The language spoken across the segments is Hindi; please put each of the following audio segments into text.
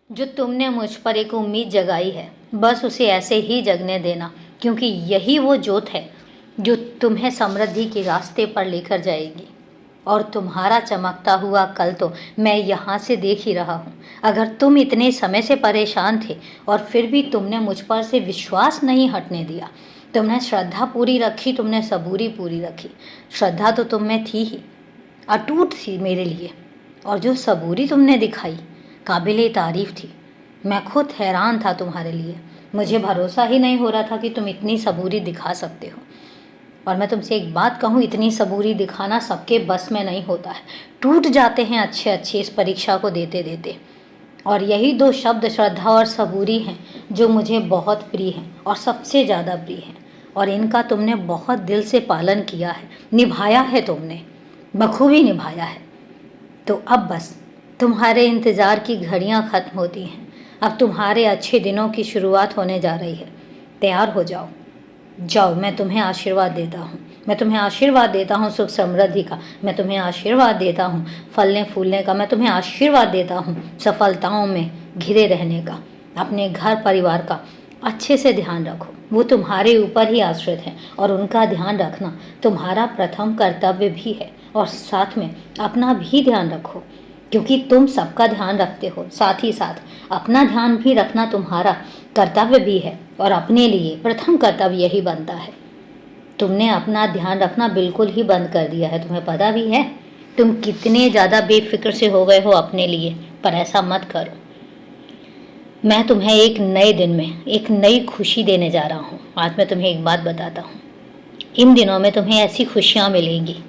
जो तुमने मुझ पर एक उम्मीद जगाई है, बस उसे ऐसे ही जगने देना, क्योंकि यही वो जोत है जो तुम्हें समृद्धि के रास्ते पर लेकर जाएगी। और तुम्हारा चमकता हुआ कल तो मैं यहाँ से देख ही रहा हूँ। अगर तुम इतने समय से परेशान थे और फिर भी तुमने मुझ पर से विश्वास नहीं हटने दिया, तुमने श्रद्धा पूरी रखी, तुमने सबूरी पूरी रखी। श्रद्धा तो तुम में थी ही, अटूट थी मेरे लिए, और जो सबूरी तुमने दिखाई काबिले तारीफ़ थी। मैं खुद हैरान था तुम्हारे लिए। मुझे भरोसा ही नहीं हो रहा था कि तुम इतनी सबूरी दिखा सकते हो। और मैं तुमसे एक बात कहूँ, इतनी सबूरी दिखाना सबके बस में नहीं होता है। टूट जाते हैं अच्छे अच्छे इस परीक्षा को देते देते। और यही दो शब्द श्रद्धा और सबूरी हैं जो मुझे बहुत प्रिय हैं और सबसे ज़्यादा प्रिय हैं। और इनका तुमने बहुत दिल से पालन किया है, निभाया है, तुमने बखूबी निभाया है। तो अब बस तुम्हारे इंतज़ार की घड़ियां ख़त्म होती हैं। अब तुम्हारे अच्छे दिनों की शुरुआत होने जा रही है। तैयार हो जाओ, जाओ। मैं तुम्हें आशीर्वाद देता हूँ, मैं तुम्हें आशीर्वाद देता हूँ सुख समृद्धि का। मैं तुम्हें आशीर्वाद देता हूँ फलने फूलने का। मैं तुम्हें आशीर्वाद देता हूँ सफलताओं में घिरे रहने का। अपने घर परिवार का अच्छे से ध्यान रखो, वो तुम्हारे ऊपर ही आश्रित हैं और उनका ध्यान रखना तुम्हारा प्रथम कर्तव्य भी है। और साथ में अपना भी ध्यान रखो, क्योंकि तुम सबका ध्यान रखते हो, साथ ही साथ अपना ध्यान भी रखना तुम्हारा कर्तव्य भी है। और अपने लिए प्रथम कर्तव्य यही बनता है। तुमने अपना ध्यान रखना बिल्कुल ही बंद कर दिया है। तुम्हें पता भी है तुम कितने ज़्यादा बेफिक्र से हो गए हो अपने लिए, पर ऐसा मत करो। मैं तुम्हें एक नए दिन में एक नई खुशी देने जा रहा हूँ। आज मैं तुम्हें एक बात बताता हूँ। इन दिनों में तुम्हें ऐसी खुशियाँ मिलेंगी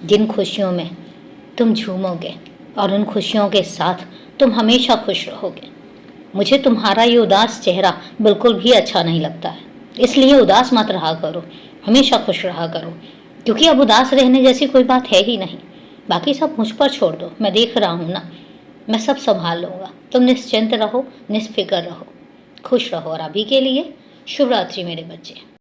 जिन खुशियों में तुम झूमोगे, और उन खुशियों के साथ तुम हमेशा खुश रहोगे। मुझे तुम्हारा ये उदास चेहरा बिल्कुल भी अच्छा नहीं लगता है, इसलिए उदास मत रहा करो, हमेशा खुश रहा करो, क्योंकि अब उदास रहने जैसी कोई बात है ही नहीं। बाकी सब मुझ पर छोड़ दो, मैं देख रहा हूँ ना, मैं सब संभाल लूँगा। तुम निश्चिंत रहो, निष्फिक्र रहो, खुश रहो। और अभी के लिए शुभ रात्रि मेरे बच्चे।